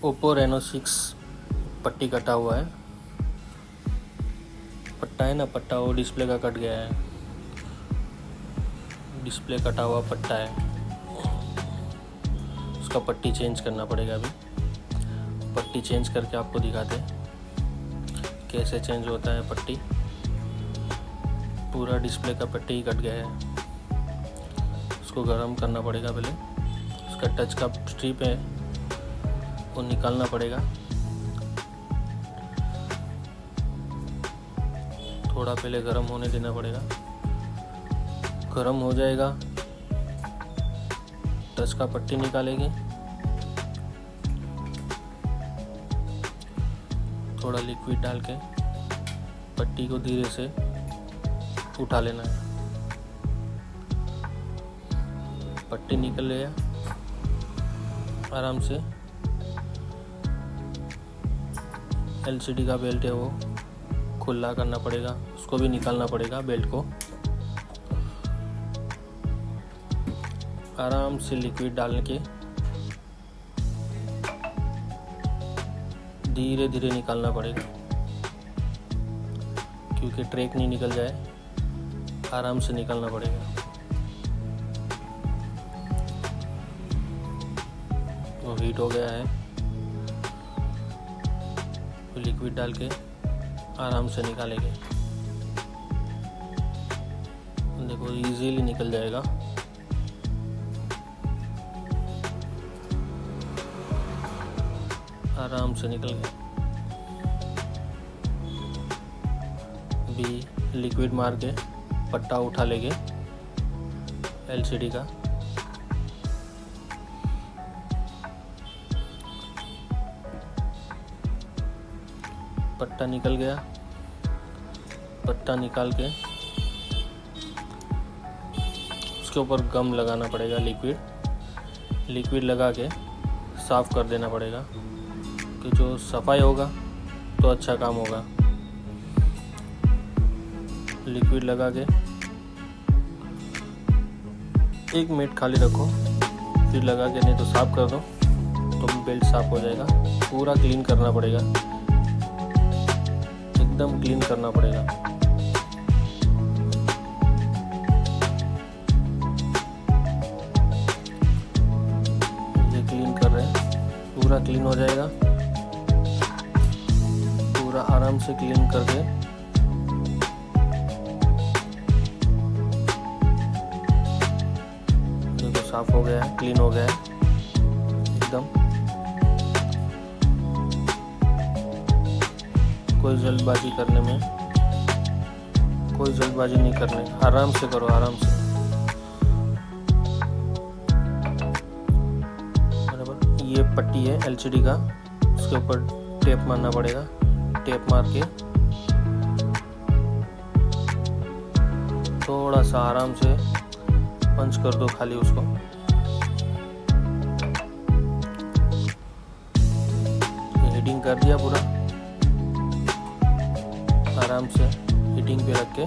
Oppo Reno 6 पट्टी कटा हुआ है। पट्टा है ना, पट्टा वो डिस्प्ले का कट गया है। डिस्प्ले कटा हुआ पट्टा है, उसका पट्टी चेंज करना पड़ेगा। अभी पट्टी चेंज करके आपको दिखाते हैं कैसे चेंज होता है पट्टी। पूरा डिस्प्ले का पट्टी ही कट गया है, उसको गर्म करना पड़ेगा। पहले उसका टच का स्ट्रिप है वो निकालना पड़ेगा। थोड़ा पहले गर्म होने देना पड़ेगा। गर्म हो जाएगा, टच का पट्टी निकालेंगे। थोड़ा लिक्विड डाल के पट्टी को धीरे से उठा लेना है। पट्टी निकल गया आराम से। एलसीडी का बेल्ट है वो खुला करना पड़ेगा, उसको भी निकालना पड़ेगा बेल्ट को। आराम से लिक्विड डाल के धीरे धीरे निकालना पड़ेगा, क्योंकि ट्रैक नहीं निकल जाए। आराम से निकालना पड़ेगा। वो हीट हो गया है, तो लिक्विड डाल के आराम से निकालेंगे। देखो इजीली निकल जाएगा। आराम से निकल गया। भी लिक्विड मार के पट्टा उठा लेंगे एलसीडी का। पट्टा निकल गया। पट्टा निकाल के उसके ऊपर गम लगाना पड़ेगा, लिक्विड लगा के साफ़ कर देना पड़ेगा, कि जो सफाई होगा तो अच्छा काम होगा। लिक्विड लगा के 1 मिनट खाली रखो, फिर लगा के नहीं तो साफ़ कर दो, तो बेल्ट साफ़ हो जाएगा। पूरा क्लीन करना पड़ेगा, एकदम क्लीन करना पड़ेगा। ये क्लीन कर रहे हैं, पूरा क्लीन हो जाएगा। पूरा आराम से क्लीन करके देखो साफ हो गया है, क्लीन हो गया है एकदम। कोई जल्दबाजी करने में, कोई जल्दबाजी नहीं करनी, आराम से करो, आराम से। बराबर। ये पट्टी है एलसीडी का, उसके ऊपर टेप मारना पड़ेगा। टेप मार के थोड़ा सा आराम से पंच कर दो खाली उसको। हीटिंग कर दिया पूरा, आराम से हीटिंग पे रख के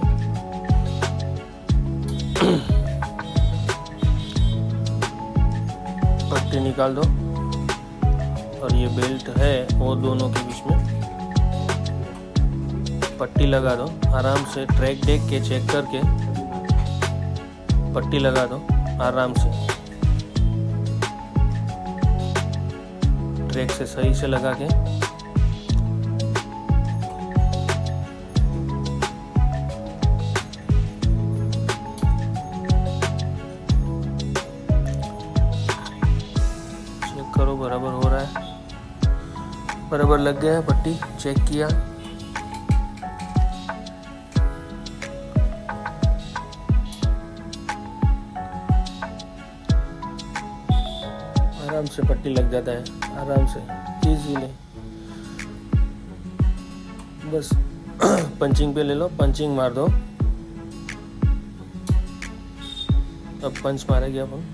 पट्टी निकाल दो। और ये बेल्ट है वो दोनों के बीच में पट्टी लगा दो। आराम से ट्रैक देख के चेक करके पट्टी लगा दो आराम से। ट्रैक से सही से लगा के चेक करो, बराबर हो रहा है, बराबर लग गया है। पट्टी चेक किया, आराम से पट्टी लग जाता है, आराम से इजीली। बस पंचिंग पे ले लो, पंचिंग मार दो। अब पंच मारेंगे अपन।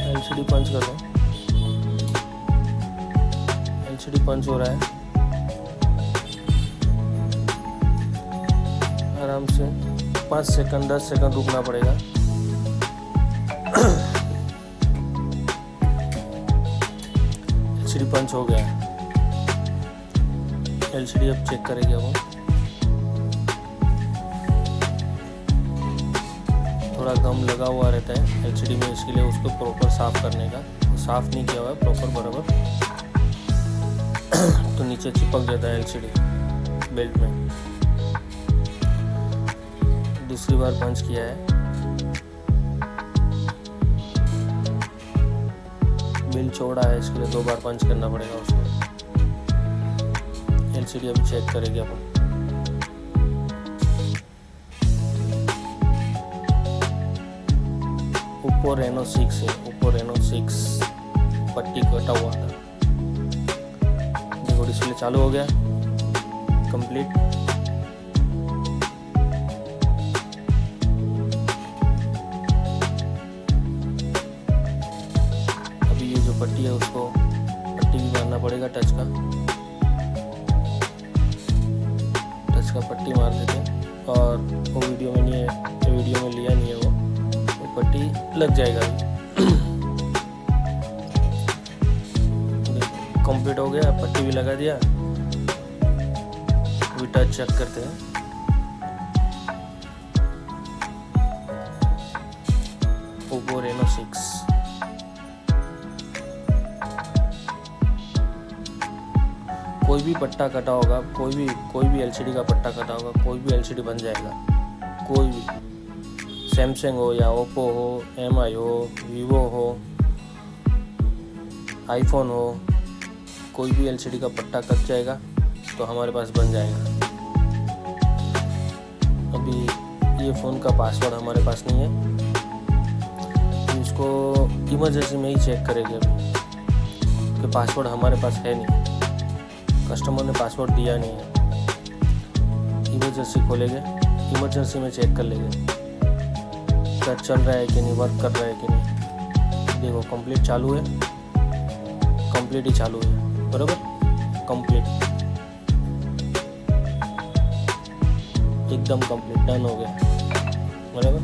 एलसीडी पंच कर दो। एलसीडी पंच हो रहा है, आराम से 5 सेकंड 10 सेकंड रुकना पड़ेगा। एलसीडी पंच हो गया है। एलसीडी अब चेक करेंगे हम। थोड़ा गम लगा हुआ रहता है एलसीडी में, इसके लिए उसको प्रॉपर साफ़ करने का। साफ़ नहीं किया हुआ है प्रॉपर बराबर तो नीचे चिपक जाता है एलसीडी बेल्ट में। दूसरी बार पंच किया है। बिल चौड़ा है, इसके लिए 2 बार पंच करना पड़ेगा उसको। एलसीडी अभी चेक करेंगे अपन। ओप्पो रेनो 6 है, ओप्पो रेनो 6 पट्टी कटा हुआ था। देखो डिस्प्ले चालू हो गया कंप्लीट। अभी ये जो पट्टी है उसको पट्टी भी मारना पड़ेगा टच का पट्टी मार देते हैं। और वो वीडियो में नहीं है, वीडियो में लिया नहीं है वो पट्टी लग जाएगा। कंप्लीट हो गया, पट्टी भी लगा दिया। अभी टच चेक करते हैं। ओप्पो रेनो 6 कोई भी पट्टा कटा होगा, कोई भी एलसीडी का पट्टा कटा होगा, कोई भी एलसीडी बन जाएगा। कोई भी, सैमसंग हो या ओप्पो हो, एमआई हो, वीवो हो, आईफोन हो, कोई भी एलसीडी का पट्टा कट जाएगा तो हमारे पास बन जाएगा। अभी ये फ़ोन का पासवर्ड हमारे पास नहीं है, इसको इमरजेंसी में ही चेक करेंगे अभी कि पासवर्ड हमारे पास है नहीं, कस्टमर ने पासवर्ड दिया नहीं है। इमरजेंसी खोलेंगे, इमरजेंसी में चेक कर लेंगे क्या चल रहा है कि नहीं, वर्क कर रहा है कि नहीं। देखो कंप्लीट चालू है, कंप्लीट ही चालू है बराबर, कंप्लीट एकदम कंप्लीट डन हो गया बराबर।